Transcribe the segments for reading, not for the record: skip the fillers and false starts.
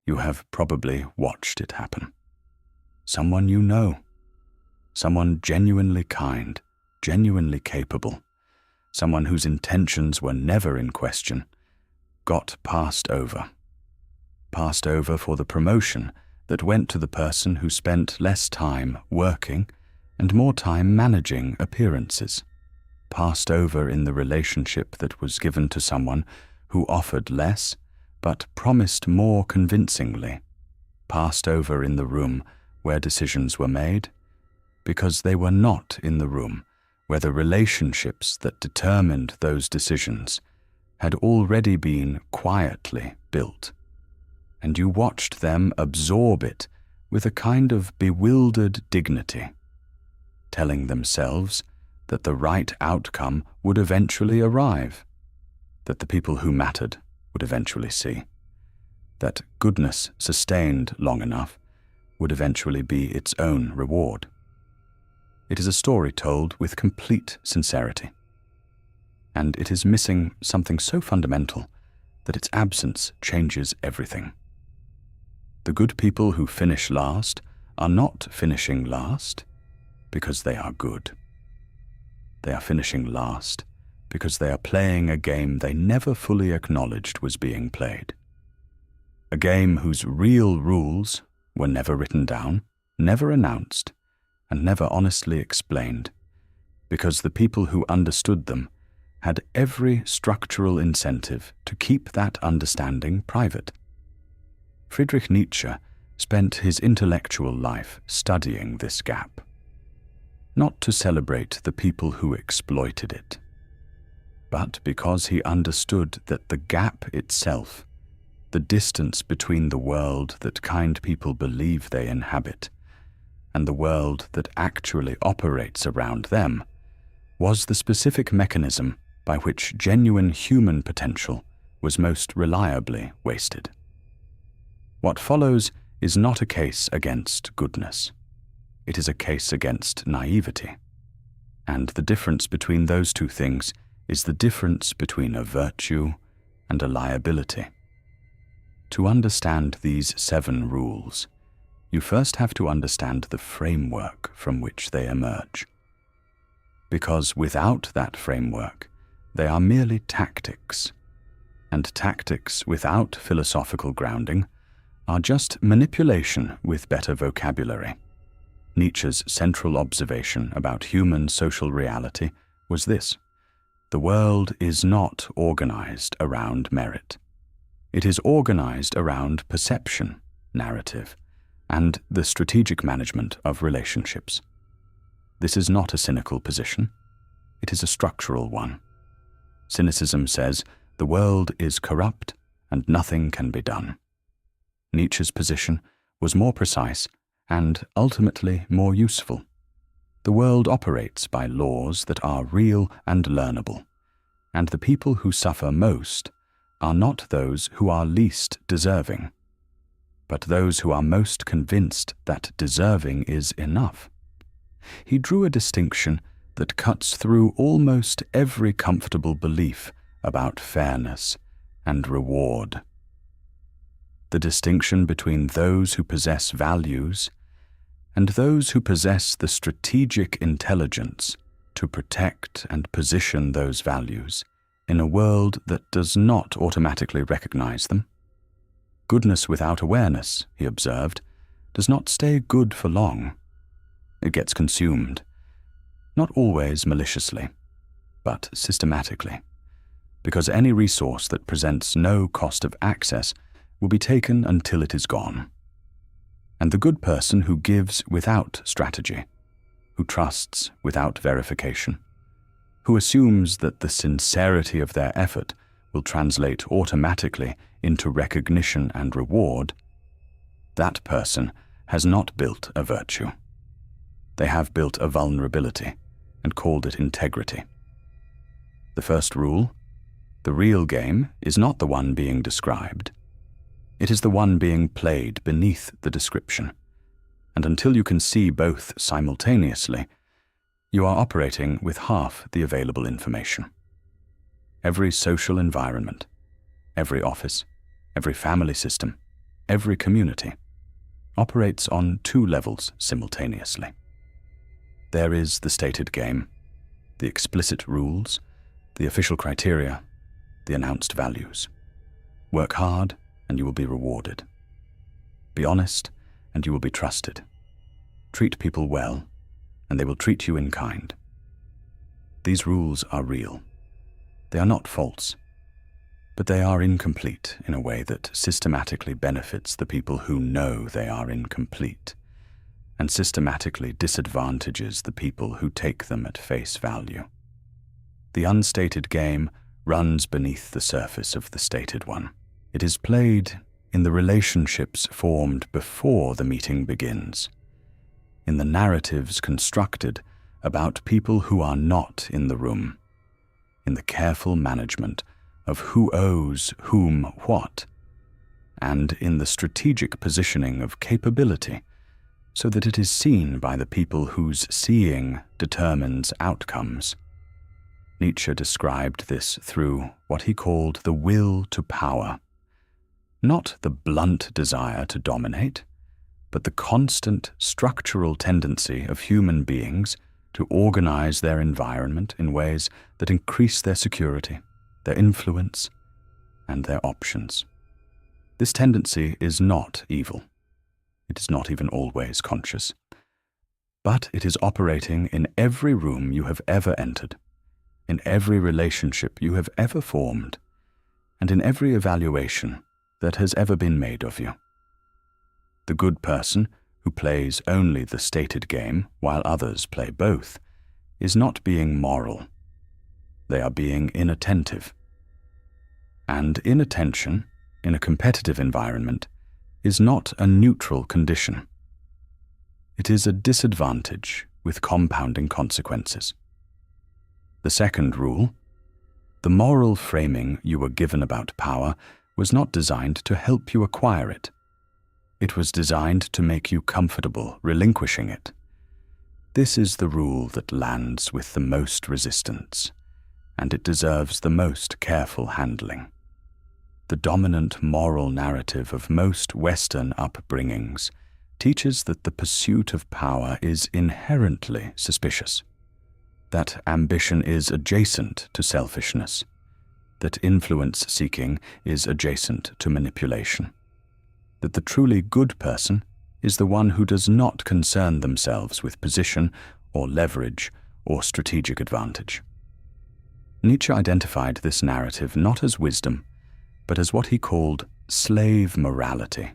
You have probably watched it happen. Someone you know, someone genuinely kind, genuinely capable, someone whose intentions were never in question, got passed over for the promotion that went to the person who spent less time working and more time managing appearances, passed over in the relationship that was given to someone who offered less but promised more convincingly, passed over in the room where decisions were made, because they were not in the room where the relationships that determined those decisions had already been quietly built, and you watched them absorb it with a kind of bewildered dignity, telling themselves that the right outcome would eventually arrive, that the people who mattered would eventually see, that goodness sustained long enough would eventually be its own reward. It is a story told with complete sincerity, and it is missing something so fundamental that its absence changes everything. The good people who finish last are not finishing last because they are good. They are finishing last because they are playing a game they never fully acknowledged was being played. A game whose real rules were never written down, never announced, and never honestly explained, because the people who understood them had every structural incentive to keep that understanding private. Friedrich Nietzsche spent his intellectual life studying this gap, not to celebrate the people who exploited it, but because he understood that the gap itself, the distance between the world that kind people believe they inhabit and the world that actually operates around them, was the specific mechanism by which genuine human potential was most reliably wasted. What follows is not a case against goodness. It is a case against naivety. And the difference between those two things is the difference between a virtue and a liability. To understand these 7 rules, you first have to understand the framework from which they emerge. Because without that framework, they are merely tactics, and tactics without philosophical grounding are just manipulation with better vocabulary. Nietzsche's central observation about human social reality was this: the world is not organized around merit. It is organized around perception, narrative, and the strategic management of relationships. This is not a cynical position. It is a structural one. Cynicism says the world is corrupt and nothing can be done. Nietzsche's position was more precise and ultimately more useful. The world operates by laws that are real and learnable, and the people who suffer most are not those who are least deserving, but those who are most convinced that deserving is enough. He drew a distinction that cuts through almost every comfortable belief about fairness and reward. The distinction between those who possess values and those who possess the strategic intelligence to protect and position those values in a world that does not automatically recognize them. Goodness without awareness, he observed, does not stay good for long. It gets consumed, not always maliciously, but systematically, because any resource that presents no cost of access will be taken until it is gone. And the good person who gives without strategy, who trusts without verification, who assumes that the sincerity of their effort will translate automatically into recognition and reward, that person has not built a virtue. They have built a vulnerability and called it integrity. The first rule, the real game, is not the one being described. It is the one being played beneath the description, and until you can see both simultaneously, you are operating with half the available information. Every social environment, every office, every family system, every community, operates on two levels simultaneously. There is the stated game, the explicit rules, the official criteria, the announced values. Work hard and you will be rewarded. Be honest and you will be trusted. Treat people well and they will treat you in kind. These rules are real. They are not false, but they are incomplete in a way that systematically benefits the people who know they are incomplete, and systematically disadvantages the people who take them at face value. The unstated game runs beneath the surface of the stated one. It is played in the relationships formed before the meeting begins, in the narratives constructed about people who are not in the room, in the careful management of who owes whom what, and in the strategic positioning of capability so that it is seen by the people whose seeing determines outcomes. Nietzsche described this through what he called the will to power, not the blunt desire to dominate, but the constant structural tendency of human beings to organize their environment in ways that increase their security, their influence, and their options. This tendency is not evil. It is not even always conscious. But it is operating in every room you have ever entered, in every relationship you have ever formed, and in every evaluation that has ever been made of you. The good person, who plays only the stated game while others play both, is not being moral. They are being inattentive. And inattention, in a competitive environment, is not a neutral condition. It is a disadvantage with compounding consequences. The second rule, the moral framing you were given about power was not designed to help you acquire it. It was designed to make you comfortable relinquishing it. This is the rule that lands with the most resistance, and it deserves the most careful handling. The dominant moral narrative of most Western upbringings teaches that the pursuit of power is inherently suspicious, that ambition is adjacent to selfishness, that influence-seeking is adjacent to manipulation, that the truly good person is the one who does not concern themselves with position or leverage or strategic advantage. Nietzsche identified this narrative not as wisdom, but as what he called slave morality,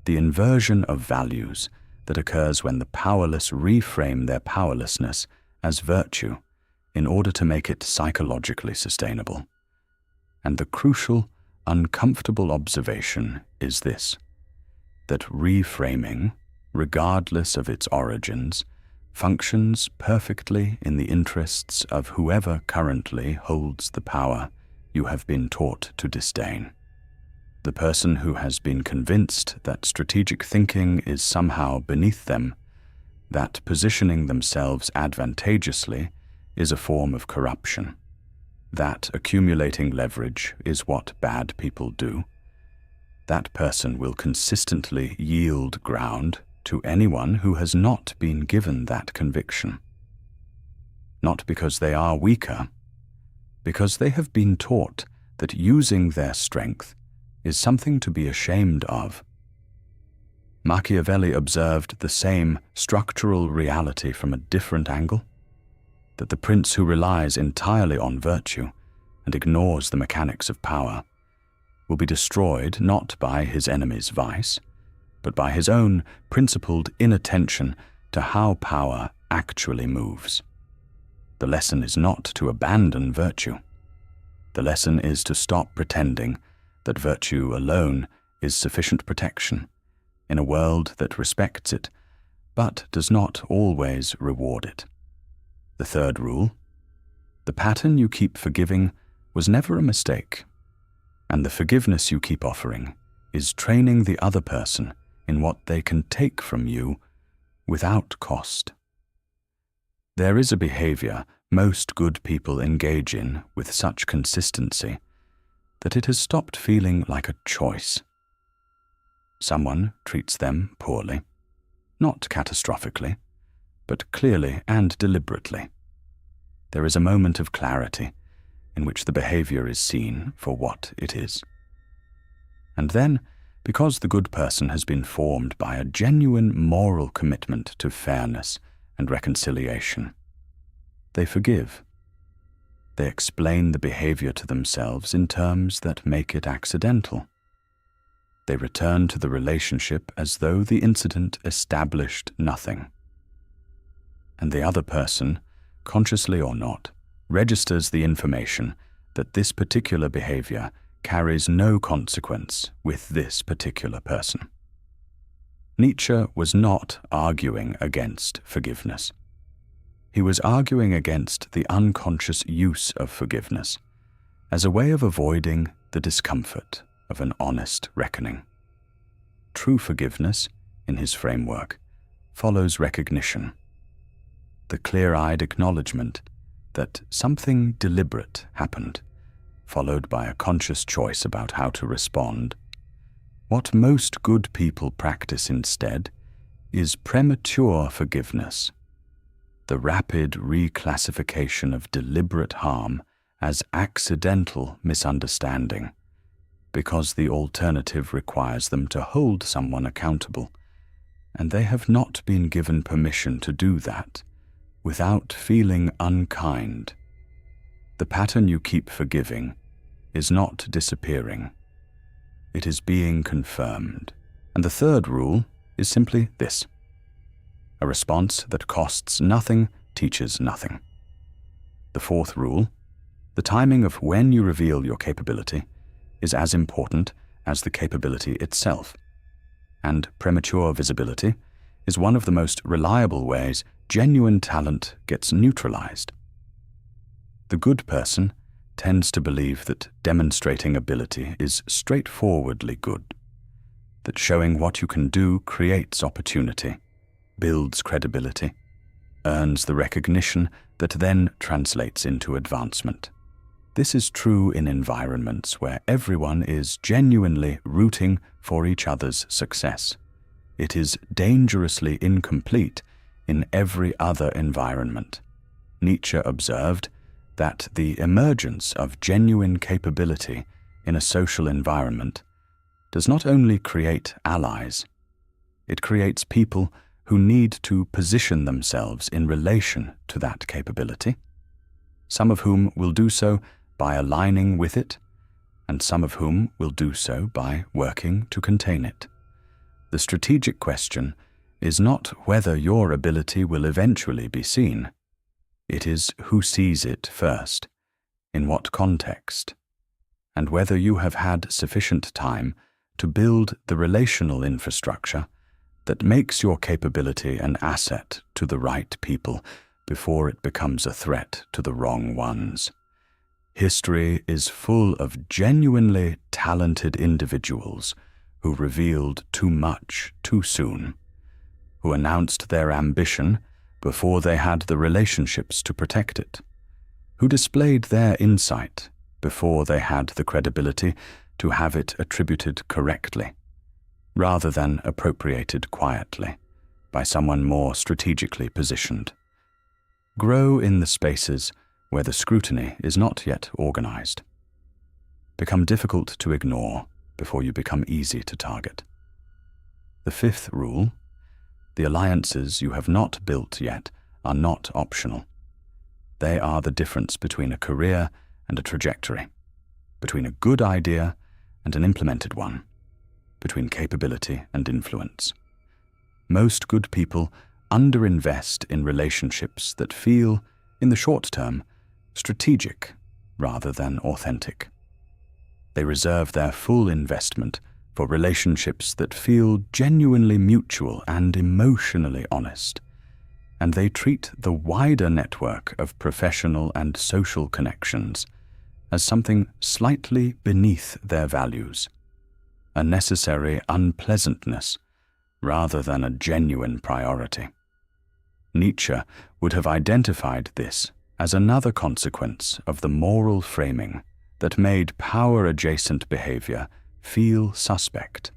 the inversion of values that occurs when the powerless reframe their powerlessness as virtue in order to make it psychologically sustainable. And the crucial, uncomfortable observation is this, that reframing, regardless of its origins, functions perfectly in the interests of whoever currently holds the power you have been taught to disdain. The person who has been convinced that strategic thinking is somehow beneath them, that positioning themselves advantageously is a form of corruption, that accumulating leverage is what bad people do, that person will consistently yield ground to anyone who has not been given that conviction. Not because they are weaker, because they have been taught that using their strength is something to be ashamed of. Machiavelli observed the same structural reality from a different angle, that the prince who relies entirely on virtue and ignores the mechanics of power will be destroyed not by his enemy's vice, but by his own principled inattention to how power actually moves. The lesson is not to abandon virtue. The lesson is to stop pretending that virtue alone is sufficient protection in a world that respects it, but does not always reward it. The third rule, the pattern you keep forgiving was never a mistake, and the forgiveness you keep offering is training the other person in what they can take from you without cost. There is a behavior most good people engage in with such consistency that it has stopped feeling like a choice. someone treats them poorly, not catastrophically, but clearly and deliberately. There is a moment of clarity in which the behavior is seen for what it is. And then, because the good person has been formed by a genuine moral commitment to fairness and reconciliation, they forgive. They explain the behavior to themselves in terms that make it accidental. They return to the relationship as though the incident established nothing. And the other person, consciously or not, registers the information that this particular behavior carries no consequence with this particular person. Nietzsche was not arguing against forgiveness. He was arguing against the unconscious use of forgiveness as a way of avoiding the discomfort of an honest reckoning. True forgiveness, in his framework, follows recognition, the clear-eyed acknowledgement that something deliberate happened, followed by a conscious choice about how to respond. What most good people practice instead is premature forgiveness, the rapid reclassification of deliberate harm as accidental misunderstanding, because the alternative requires them to hold someone accountable, and they have not been given permission to do that without feeling unkind. The pattern you keep forgiving is not disappearing. It is being confirmed. And the third rule is simply this: a response that costs nothing teaches nothing. The fourth rule: the timing of when you reveal your capability is as important as the capability itself, and premature visibility is one of the most reliable ways genuine talent gets neutralized. The good person tends to believe that demonstrating ability is straightforwardly good, that showing what you can do creates opportunity, builds credibility, earns the recognition that then translates into advancement. This is true in environments where everyone is genuinely rooting for each other's success. It is dangerously incomplete in every other environment. Nietzsche observed that the emergence of genuine capability in a social environment does not only create allies, it creates people who need to position themselves in relation to that capability, some of whom will do so by aligning with it, and some of whom will do so by working to contain it. The strategic question is not whether your ability will eventually be seen. It is who sees it first, in what context, and whether you have had sufficient time to build the relational infrastructure that makes your capability an asset to the right people before it becomes a threat to the wrong ones. History is full of genuinely talented individuals who revealed too much too soon, who announced their ambition before they had the relationships to protect it, who displayed their insight before they had the credibility to have it attributed correctly, rather than appropriated quietly by someone more strategically positioned. Grow in the spaces where the scrutiny is not yet organized. Become difficult to ignore before you become easy to target. The fifth rule: the alliances you have not built yet are not optional. They are the difference between a career and a trajectory, between a good idea and an implemented one, between capability and influence. Most good people underinvest in relationships that feel, in the short term, strategic rather than authentic. They reserve their full investment for relationships that feel genuinely mutual and emotionally honest, and they treat the wider network of professional and social connections as something slightly beneath their values, a necessary unpleasantness rather than a genuine priority. Nietzsche would have identified this as another consequence of the moral framing that made power-adjacent behavior feel suspect.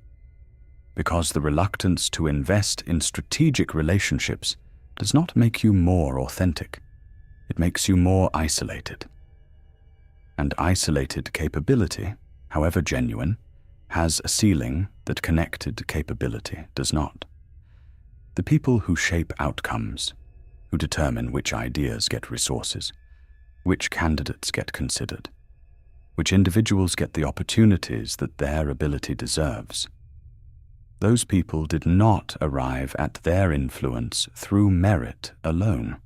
because the reluctance to invest in strategic relationships does not make you more authentic. It makes you more isolated. And isolated capability, however genuine, has a ceiling that connected capability does not. The people who shape outcomes, who determine which ideas get resources, which candidates get considered, which individuals get the opportunities that their ability deserves, those people did not arrive at their influence through merit alone.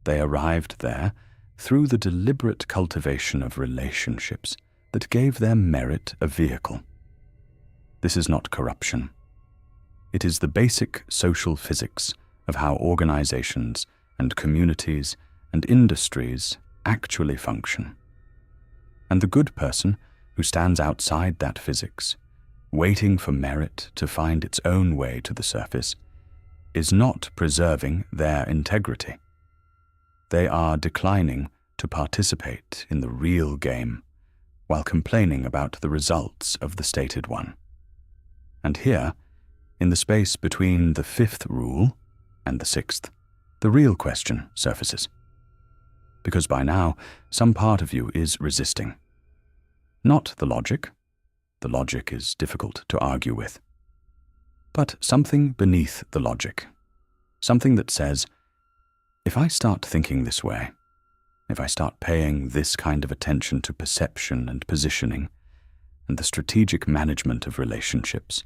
They arrived there through the deliberate cultivation of relationships that gave their merit a vehicle. This is not corruption. It is the basic social physics of how organizations and communities and industries actually function. And the good person who stands outside that physics, waiting for merit to find its own way to the surface, is not preserving their integrity. They are declining to participate in the real game while complaining about the results of the stated one. And here, in the space between the fifth rule and the sixth, the real question surfaces. Because by now, some part of you is resisting. Not the logic is difficult to argue with, but something beneath the logic, something that says, if I start thinking this way, if I start paying this kind of attention to perception and positioning and the strategic management of relationships,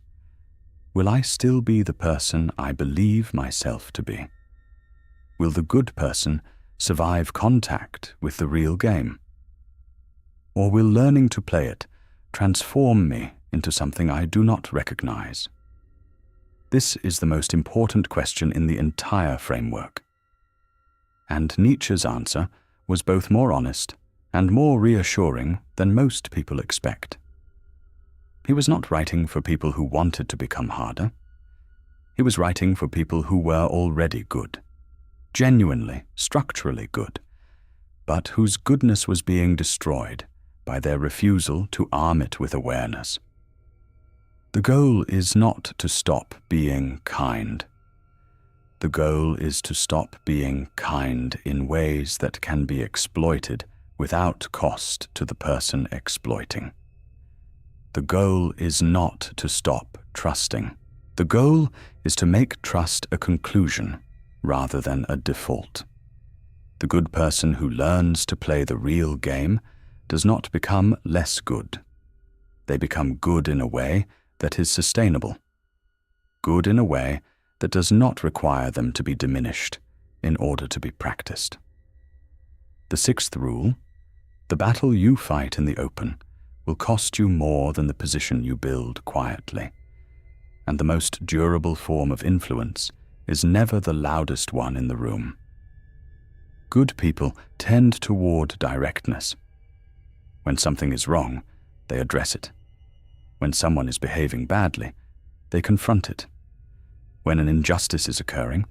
will I still be the person I believe myself to be? Will the good person survive contact with the real game? Or will learning to play it transform me into something I do not recognize? This is the most important question in the entire framework. And Nietzsche's answer was both more honest and more reassuring than most people expect. He was not writing for people who wanted to become harder. He was writing for people who were already good, genuinely, structurally good, but whose goodness was being destroyed by their refusal to arm it with awareness. The goal is not to stop being kind. The goal is to stop being kind in ways that can be exploited without cost to the person exploiting. The goal is not to stop trusting. The goal is to make trust a conclusion rather than a default. The good person who learns to play the real game does not become less good. They become good in a way that is sustainable. Good in a way that does not require them to be diminished in order to be practiced. The sixth rule, the battle you fight in the open will cost you more than the position you build quietly, and the most durable form of influence is never the loudest one in the room. Good people tend toward directness. When something is wrong, they address it. When someone is behaving badly, they confront it. When an injustice is occurring,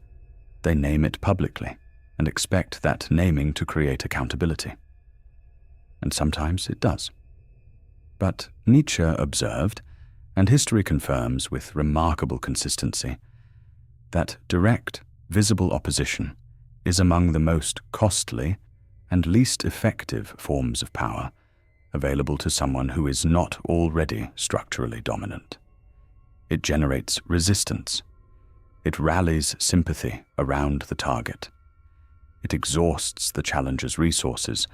they name it publicly and expect that naming to create accountability. And sometimes it does. But Nietzsche observed, and history confirms with remarkable consistency, that direct, visible opposition is among the most costly and least effective forms of power available to someone who is not already structurally dominant. It generates resistance. It rallies sympathy around the target. It exhausts the challenger's resources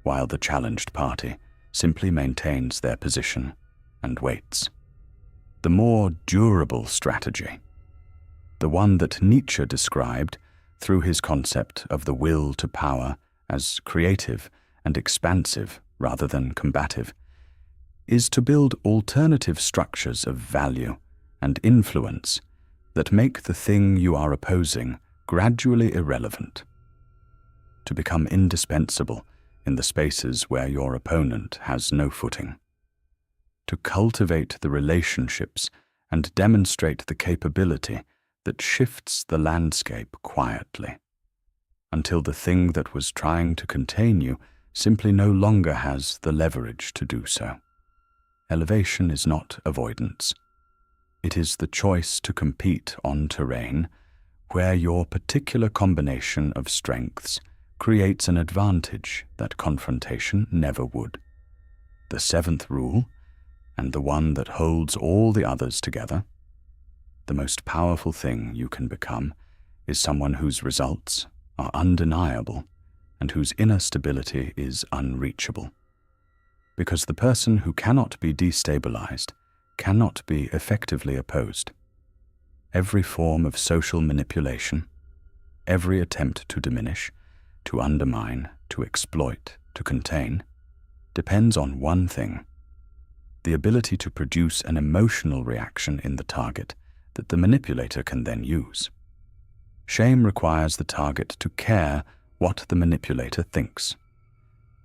while the challenged party simply maintains their position and waits. The more durable strategy, the one that Nietzsche described through his concept of the will to power as creative and expansive rather than combative, is to build alternative structures of value and influence that make the thing you are opposing gradually irrelevant, to become indispensable in the spaces where your opponent has no footing, to cultivate the relationships and demonstrate the capability that shifts the landscape quietly, until the thing that was trying to contain you simply no longer has the leverage to do so. Elevation is not avoidance. It is the choice to compete on terrain where your particular combination of strengths creates an advantage that confrontation never would. The seventh rule, and the one that holds all the others together: the most powerful thing you can become is someone whose results are undeniable and whose inner stability is unreachable. Because the person who cannot be destabilized cannot be effectively opposed. Every form of social manipulation, every attempt to diminish, to undermine, to exploit, to contain, depends on one thing: the ability to produce an emotional reaction in the target that the manipulator can then use. Shame requires the target to care what the manipulator thinks.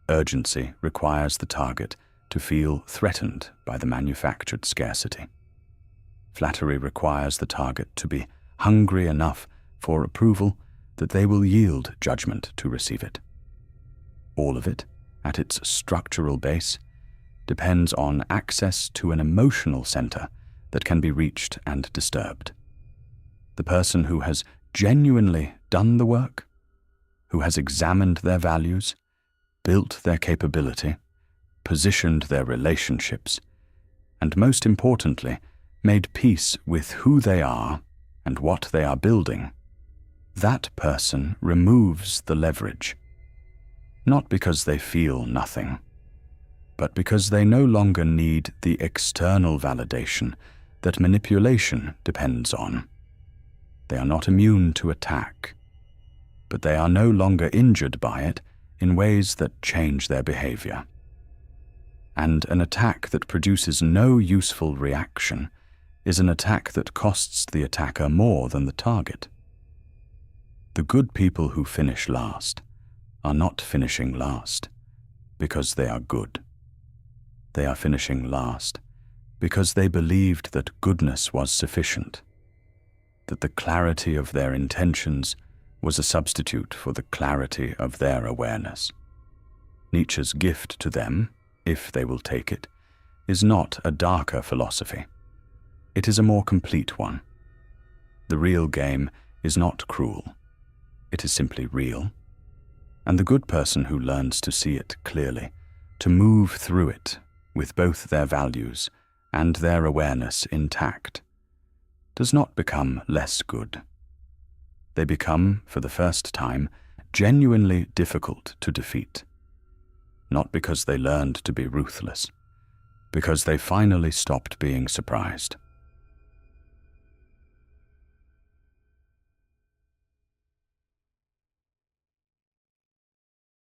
Urgency requires the target to feel threatened by the manufactured scarcity. Flattery requires the target to be hungry enough for approval that they will yield judgment to receive it. All of it, at its structural base, depends on access to an emotional center that can be reached and disturbed. The person who has genuinely done the work, who has examined their values, built their capability, positioned their relationships, and most importantly, made peace with who they are and what they are building, that person removes the leverage, not because they feel nothing, but because they no longer need the external validation that manipulation depends on. They are not immune to attack, but they are no longer injured by it in ways that change their behavior. And an attack that produces no useful reaction is an attack that costs the attacker more than the target. The good people who finish last are not finishing last because they are good. They are finishing last because they believed that goodness was sufficient, that the clarity of their intentions was a substitute for the clarity of their awareness. Nietzsche's gift to them, if they will take it, is not a darker philosophy. It is a more complete one. The real game is not cruel. It is simply real. And the good person who learns to see it clearly, to move through it with both their values and their awareness intact, does not become less good. They become, for the first time, genuinely difficult to defeat. Not because they learned to be ruthless, because they finally stopped being surprised.